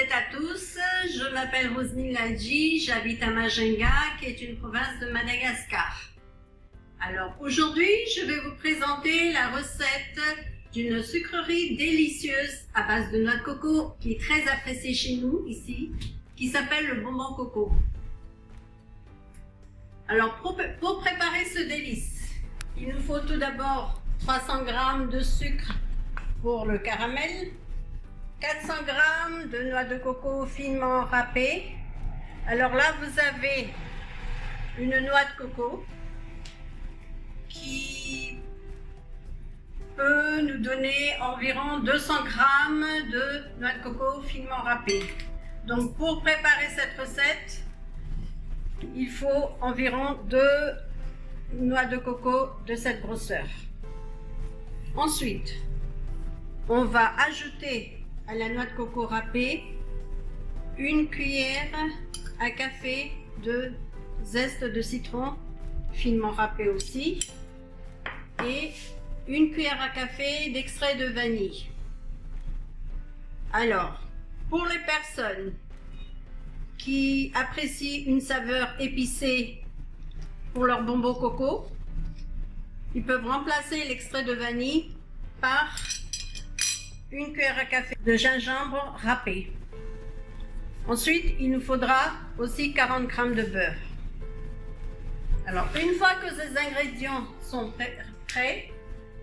et à tous, je m'appelle Roselyne Ladji, j'habite à Majinga, qui est une province de Madagascar. Alors aujourd'hui, je vais vous présenter la recette d'une sucrerie délicieuse à base de noix de coco qui est très appréciée chez nous ici, qui s'appelle le bonbon coco. Alors pour préparer ce délice, il nous faut tout d'abord 300 g de sucre pour le caramel, 400 g de noix de coco finement râpée. Alors là, vous avez une noix de coco qui peut nous donner environ 200 g de noix de coco finement râpée. Donc pour préparer cette recette, il faut environ 2 noix de coco de cette grosseur. Ensuite, on va ajouter à la noix de coco râpée une cuillère à café de zeste de citron finement râpé aussi et une cuillère à café d'extrait de vanille. Alors, pour les personnes qui apprécient une saveur épicée pour leur bonbon coco, ils peuvent remplacer l'extrait de vanille par une cuillère à café de gingembre râpé. Ensuite, il nous faudra aussi 40 g de beurre. Alors, une fois que ces ingrédients sont prêts,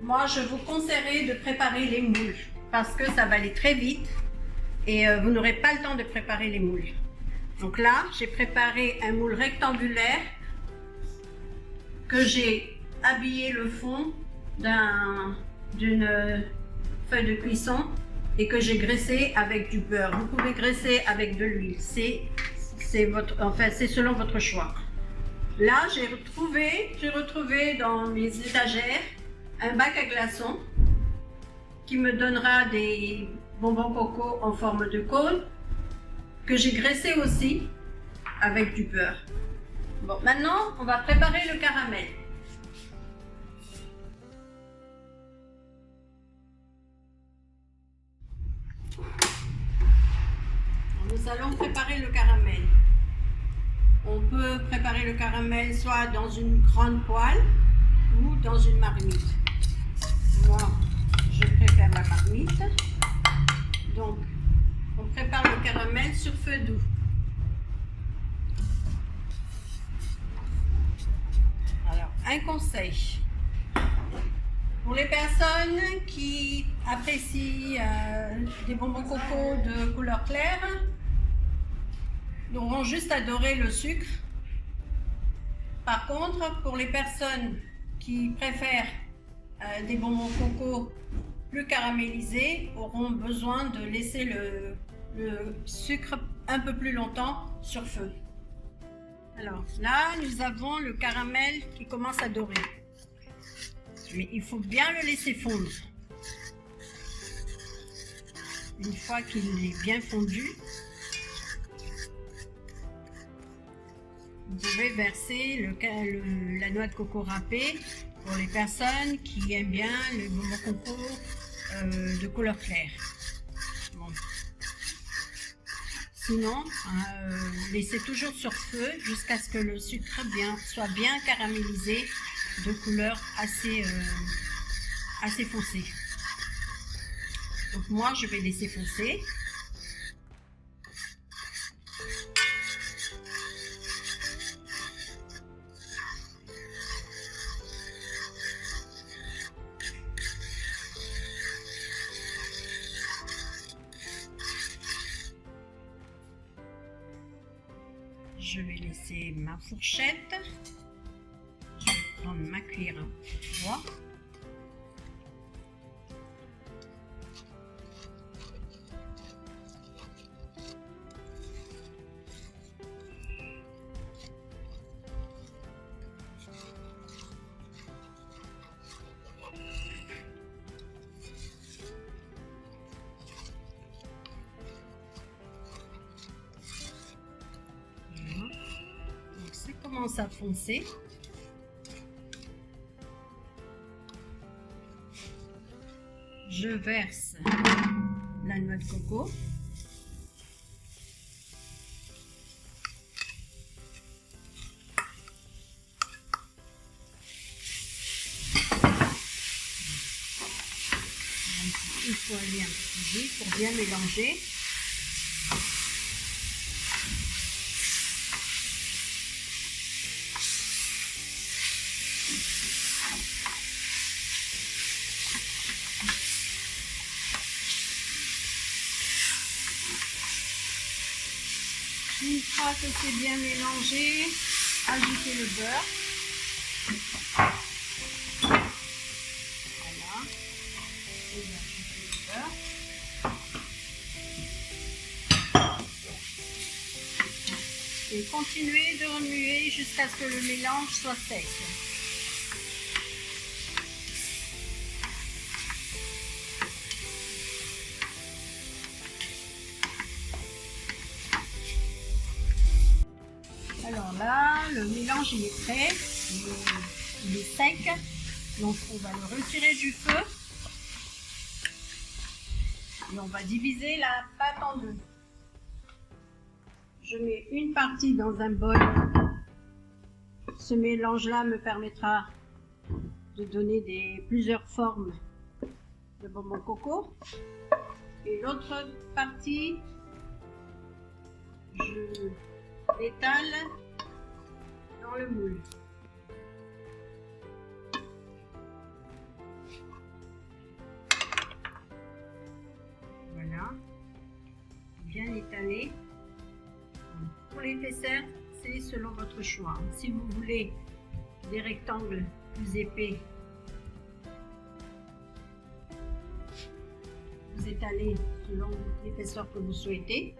moi je vous conseillerais de préparer les moules parce que ça va aller très vite et vous n'aurez pas le temps de préparer les moules. Donc là, j'ai préparé un moule rectangulaire que j'ai habillé le fond d'une feuille de cuisson et que j'ai graissé avec du beurre. Vous pouvez graisser avec de l'huile, c'est selon votre choix. Là, j'ai retrouvé dans mes étagères un bac à glaçons qui me donnera des bonbons coco en forme de cône que j'ai graissé aussi avec du beurre. Bon, maintenant, on va préparer le caramel. Nous allons préparer le caramel. On peut préparer le caramel soit dans une grande poêle ou dans une marmite. Moi, je préfère la marmite. Donc, on prépare le caramel sur feu doux. Alors, un conseil. Pour les personnes qui apprécient des bonbons coco de couleur claire, auront juste à dorer le sucre. Par contre, pour les personnes qui préfèrent des bonbons coco plus caramélisés, auront besoin de laisser le sucre un peu plus longtemps sur feu. Alors là, nous avons le caramel qui commence à dorer. Mais il faut bien le laisser fondre. Une fois qu'il est bien fondu, vous pouvez verser la noix de coco râpée pour les personnes qui aiment bien le bonbon coco de couleur claire. Bon. Sinon, laissez toujours sur feu jusqu'à ce que le sucre soit bien caramélisé de couleur assez foncée. Donc moi, je vais laisser foncer. Je vais laisser ma fourchette. Je vais prendre ma cuillère à bois. Commence à foncer. Je verse la noix de coco. jus pour bien mélanger. Une fois que c'est bien mélangé, ajoutez le beurre. Voilà. Et ajoutez le beurre. Et continuez de remuer jusqu'à ce que le mélange soit sec. Alors là, le mélange il est prêt, il est sec, donc on va le retirer du feu et on va diviser la pâte en deux. Je mets une partie dans un bol. Ce mélange-là me permettra de donner plusieurs formes de bonbons coco. Et l'autre partie, je l'étale dans le moule. Voilà, bien étalé. Pour l'épaisseur, c'est selon votre choix. Si vous voulez des rectangles plus épais, vous étalez selon l'épaisseur que vous souhaitez.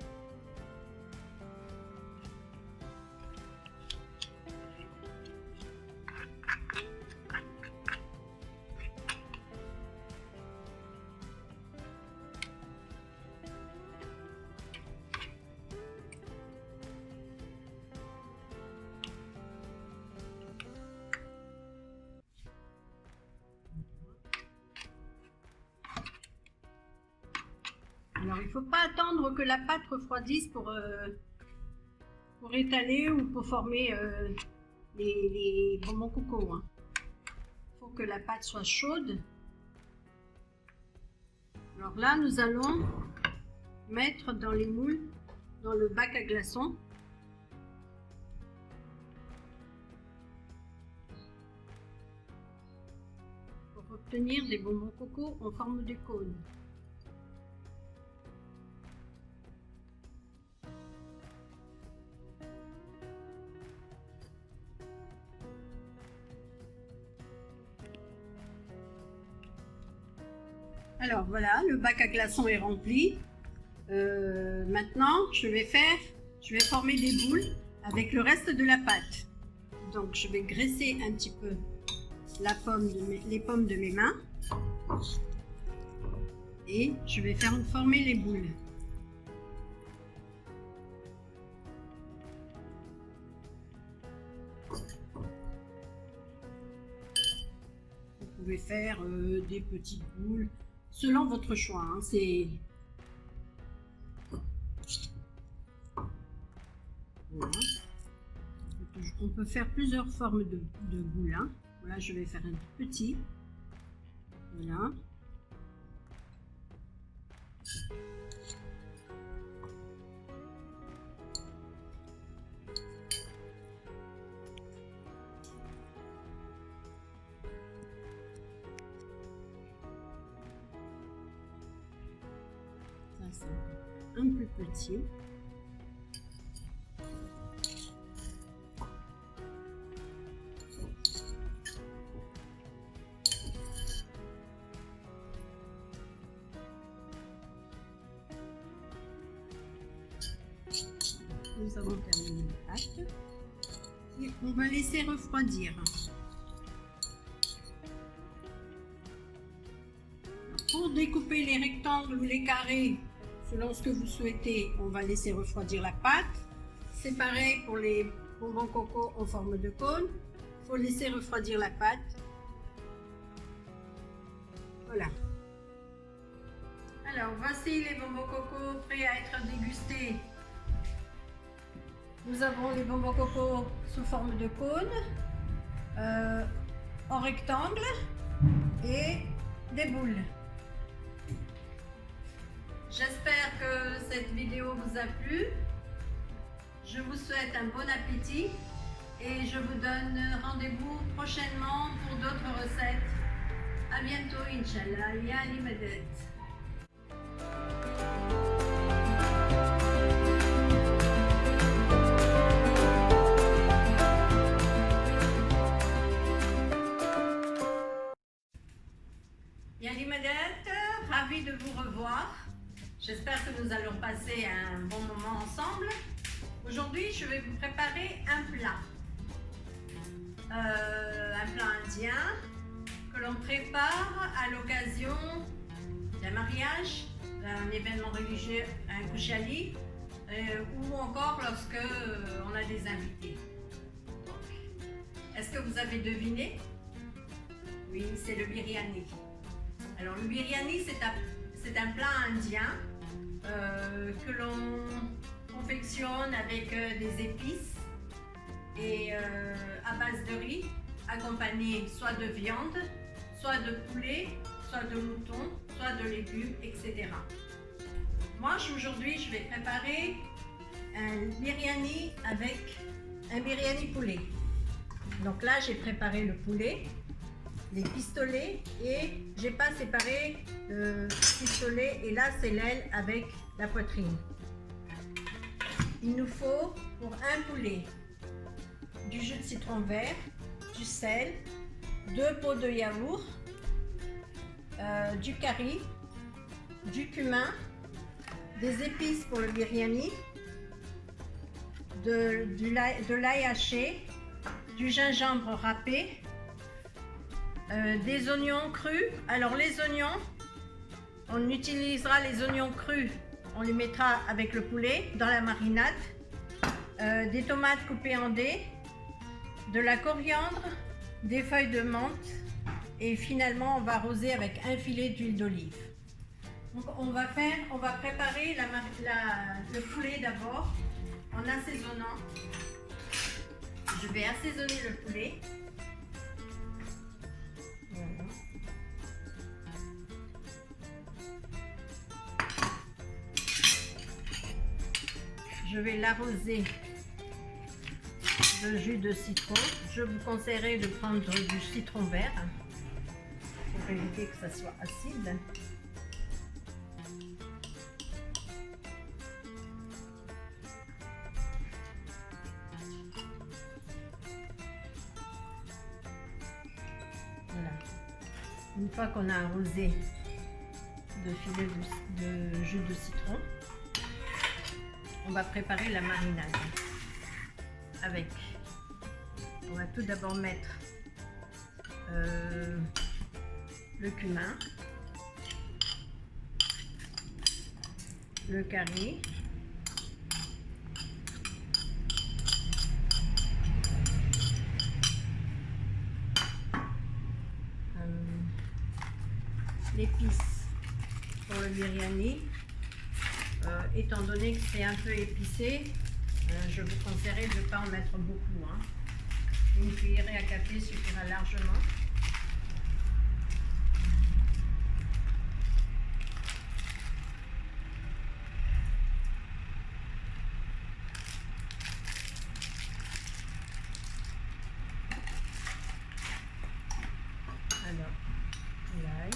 Alors, il ne faut pas attendre que la pâte refroidisse pour étaler ou pour former les bonbons coco. Hein. Il faut que la pâte soit chaude. Alors là, nous allons mettre dans les moules, dans le bac à glaçons. Pour obtenir des bonbons coco en forme de cône. Alors voilà, le bac à glaçons est rempli. Maintenant, je vais former des boules avec le reste de la pâte. Donc, je vais graisser un petit peu les pommes de mes mains et je vais former les boules. Vous pouvez faire des petites boules. Selon votre choix, hein, voilà. On peut faire plusieurs formes de boules. Hein. Voilà, je vais faire un petit. Voilà. Un peu petit. Nous avons terminé la pâte et on va laisser refroidir. Pour découper les rectangles ou les carrés, selon ce que vous souhaitez, on va laisser refroidir la pâte. C'est pareil pour les bonbons coco en forme de cône. Il faut laisser refroidir la pâte. Voilà. Alors, voici les bonbons coco prêts à être dégustés. Nous avons les bonbons coco sous forme de cône, en rectangle et des boules. J'espère que cette vidéo vous a plu. Je vous souhaite un bon appétit et je vous donne rendez-vous prochainement pour d'autres recettes. À bientôt, Inch'Allah. Ya Limadet. Ya Limadet, ravi de vous revoir. J'espère que nous allons passer un bon moment ensemble. Aujourd'hui, je vais vous préparer un plat indien que l'on prépare à l'occasion d'un mariage, d'un événement religieux, un kushali, ou encore lorsque on a des invités. Est-ce que vous avez deviné? Oui, c'est le biryani. Alors le biryani, c'est un plat indien que l'on confectionne avec des épices et à base de riz, accompagné soit de viande, soit de poulet, soit de mouton, soit de légumes, etc. Moi aujourd'hui je vais préparer un biryani avec un biryani poulet. Donc là j'ai préparé le poulet, les pistolets, et j'ai pas séparé le pistolet, et là c'est l'aile avec la poitrine. Il nous faut pour un poulet du jus de citron vert, du sel, 2 pots de yaourt, du curry, du cumin, des épices pour le biryani, de l'ail haché, du gingembre râpé, des oignons crus. Alors les oignons, on utilisera les oignons crus, on les mettra avec le poulet dans la marinade, des tomates coupées en dés, de la coriandre, des feuilles de menthe, et finalement on va arroser avec un filet d'huile d'olive. Donc on va préparer le poulet d'abord en assaisonnant. Je vais assaisonner le poulet. Voilà. Je vais l'arroser de jus de citron. Je vous conseillerais de prendre du citron vert pour éviter que ça soit acide. Voilà. Une fois qu'on a arrosé de filets de jus de citron, on va préparer la marinade avec. On va tout d'abord mettre le cumin, le curry, l'épice pour le biryani. Étant donné que c'est un peu épicé, je vous conseillerais de ne pas en mettre beaucoup. Une cuillerée à café suffira largement. Alors, l'ail,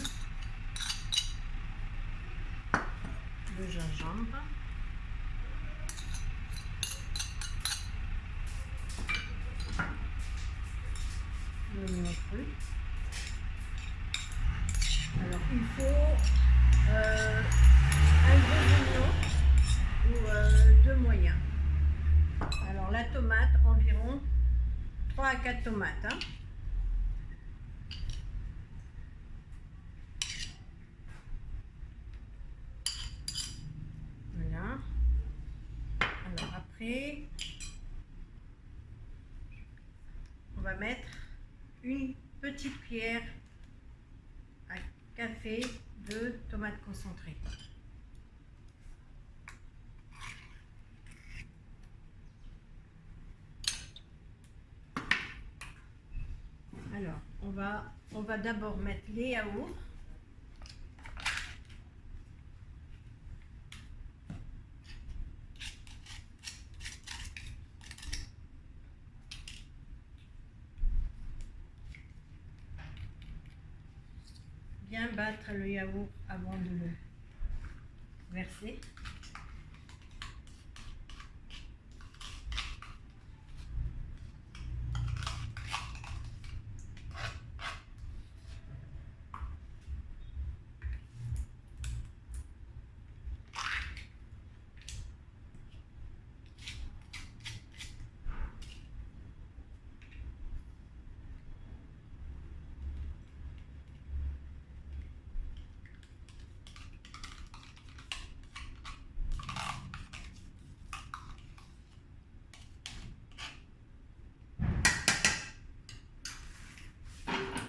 le gingembre, l'oignon cru. Alors il faut un gros oignon ou 2 moyens. Alors la tomate, environ 3 à 4 tomates. Voilà. Alors après, on va mettre une petite cuillère à café de tomates concentrées. Alors, on va d'abord mettre les yaourts. bien battre le yaourt avant de le verser.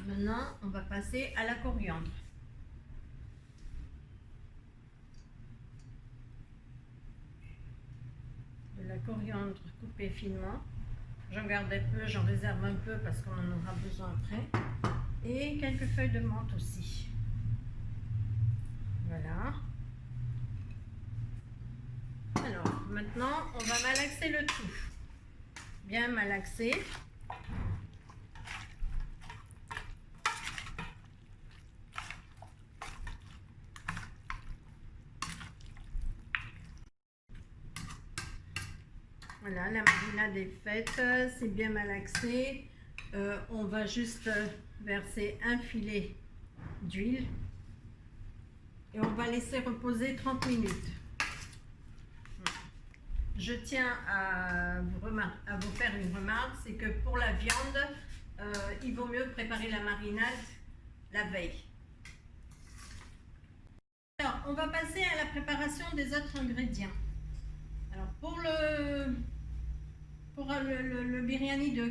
Maintenant, on va passer à la coriandre. De la coriandre coupée finement. J'en garde un peu, j'en réserve un peu parce qu'on en aura besoin après. Et quelques feuilles de menthe aussi. Voilà. Alors, maintenant, on va malaxer le tout. Bien malaxer. Voilà, la marinade est faite, c'est bien malaxé. On va juste verser un filet d'huile et on va laisser reposer 30 minutes. Je tiens à vous faire une remarque, c'est que pour la viande, il vaut mieux préparer la marinade la veille. Alors, on va passer à la préparation des autres ingrédients. Alors, pour le biryani de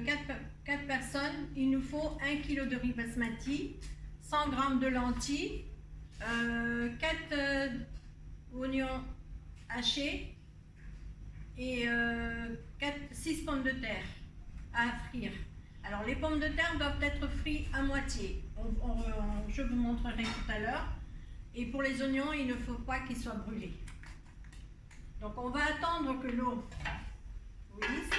4 personnes, il nous faut 1 kg de riz basmati, 100 g de lentilles, 4 oignons hachés et 6 pommes de terre à frire. Alors les pommes de terre doivent être frites à moitié. Je vous montrerai tout à l'heure. Et pour les oignons, il ne faut pas qu'ils soient brûlés. Donc on va attendre que l'eau bouillisse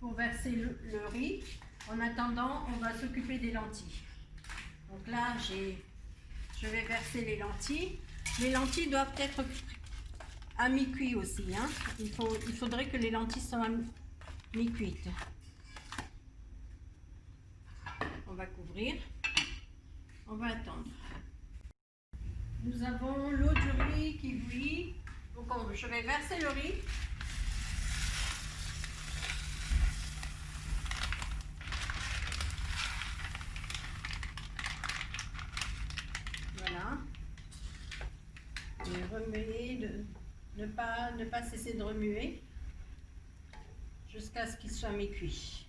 pour verser le riz. En attendant, on va s'occuper des lentilles. Donc là, je vais verser les lentilles. Les lentilles doivent être à mi-cuit aussi. Hein. Il faudrait que les lentilles soient à mi-cuites. On va couvrir. On va attendre. Nous avons l'eau du riz qui bouillit. Donc je vais verser le riz. Voilà. Et remuer, ne pas cesser de remuer jusqu'à ce qu'il soit mi-cuit.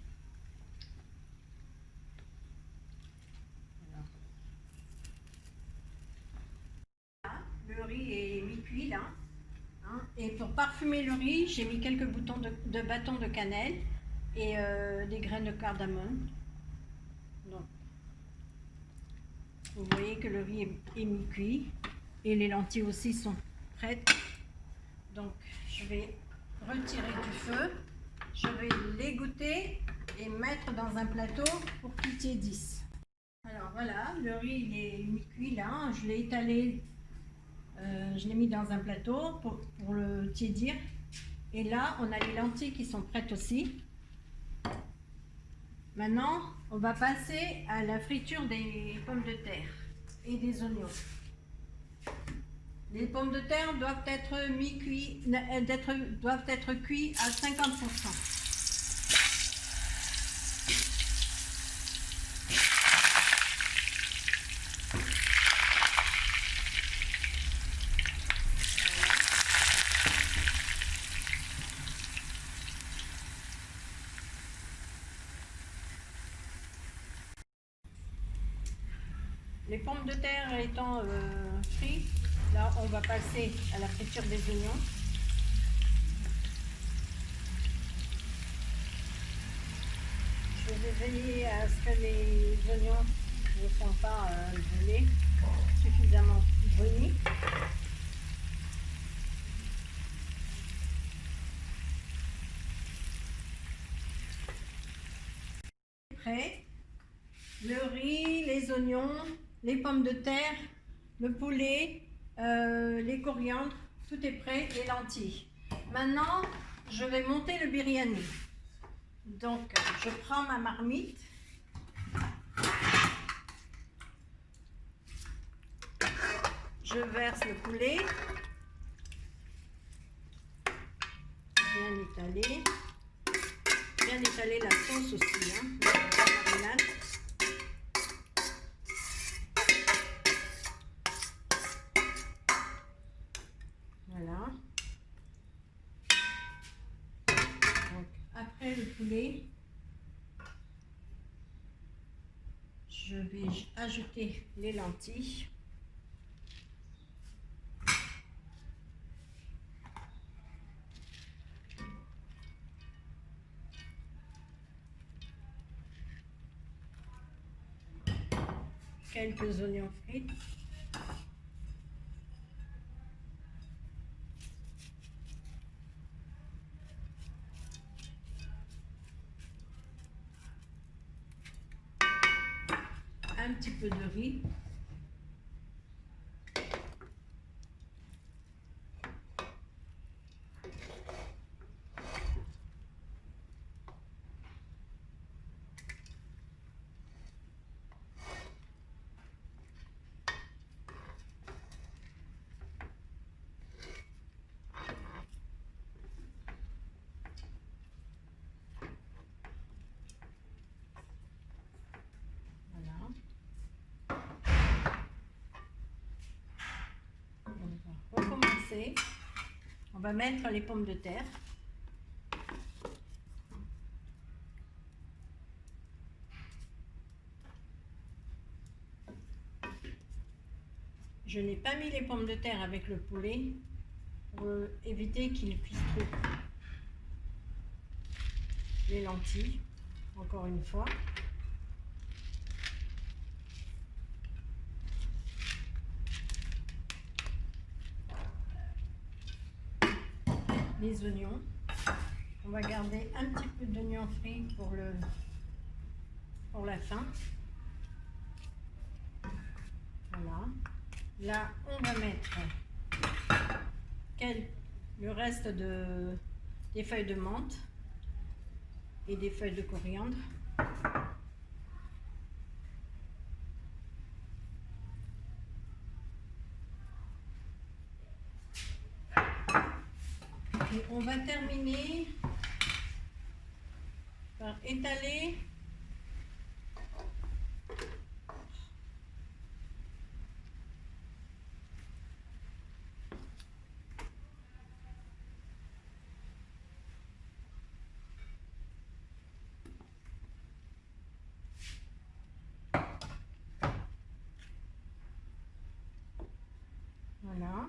Voilà. Le riz est mi-cuit là. Et pour parfumer le riz, j'ai mis quelques boutons de bâton de cannelle et des graines de cardamome. Donc, vous voyez que le riz est mi-cuit et les lentilles aussi sont prêtes. Donc, je vais retirer du feu. Je vais l'égoutter et mettre dans un plateau pour qu'il tiédisse. Alors voilà, le riz il est mi-cuit là. Je l'ai étalé. Je l'ai mis dans un plateau pour le tiédir. Et là, on a les lentilles qui sont prêtes aussi. Maintenant, on va passer à la friture des pommes de terre et des oignons. Les pommes de terre doivent être cuites à 50%. Les pommes de terre étant frites, là on va passer à la friture des oignons. Je vais veiller à ce que les oignons ne sont pas brûlés, suffisamment brunis. Prêt. Le riz, les oignons les pommes de terre, le poulet, les coriandres, tout est prêt, les lentilles. Maintenant, je vais monter le biryani. Donc, je prends ma marmite. Je verse le poulet, bien étaler la sauce aussi, hein, la marinade. Voilà. Donc, après le poulet, je vais ajouter les lentilles. Quelques oignons frits. Un petit peu de riz. On va recommencer. On va mettre les pommes de terre. Je n'ai pas mis les pommes de terre avec le poulet pour éviter qu'il cuise trop. Les lentilles, encore une fois. Les oignons. On va garder un petit peu d'oignons frits pour la fin. Voilà. Là, on va mettre le reste des feuilles de menthe et des feuilles de coriandre. Et on va terminer par étaler voilà.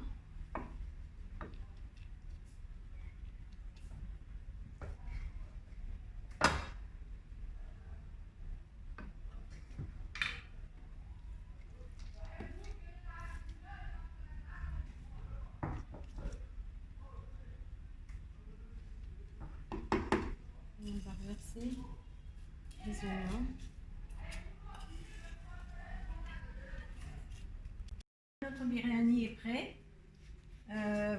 On va verser les oignons. Notre biryani est prêt.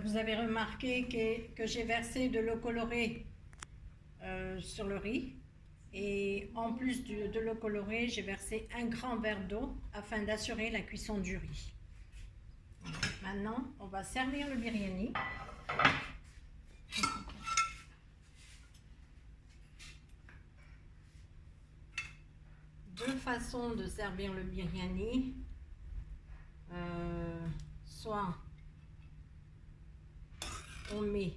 Vous avez remarqué que j'ai versé de l'eau colorée sur le riz. Et en plus de l'eau colorée, j'ai versé un grand verre d'eau afin d'assurer la cuisson du riz. Maintenant, on va servir le biryani. Deux façons de servir le biryani. Soit on met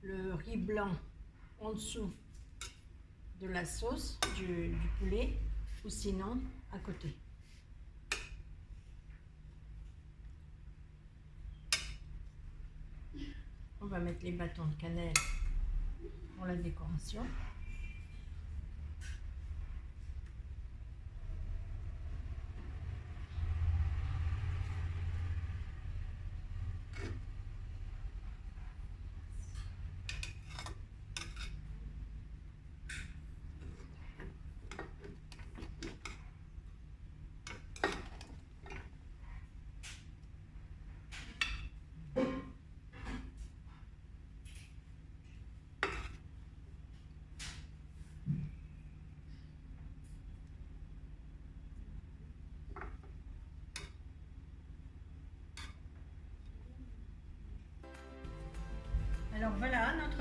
le riz blanc en dessous de la sauce du poulet, ou sinon à côté. On va mettre les bâtons de cannelle pour la décoration.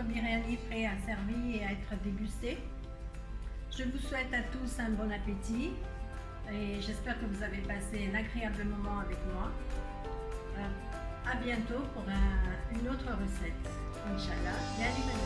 votre biryani prêt à servir et à être dégusté. Je vous souhaite à tous un bon appétit et j'espère que vous avez passé un agréable moment avec moi. À bientôt pour une autre recette. Inch'Allah, bienvenue.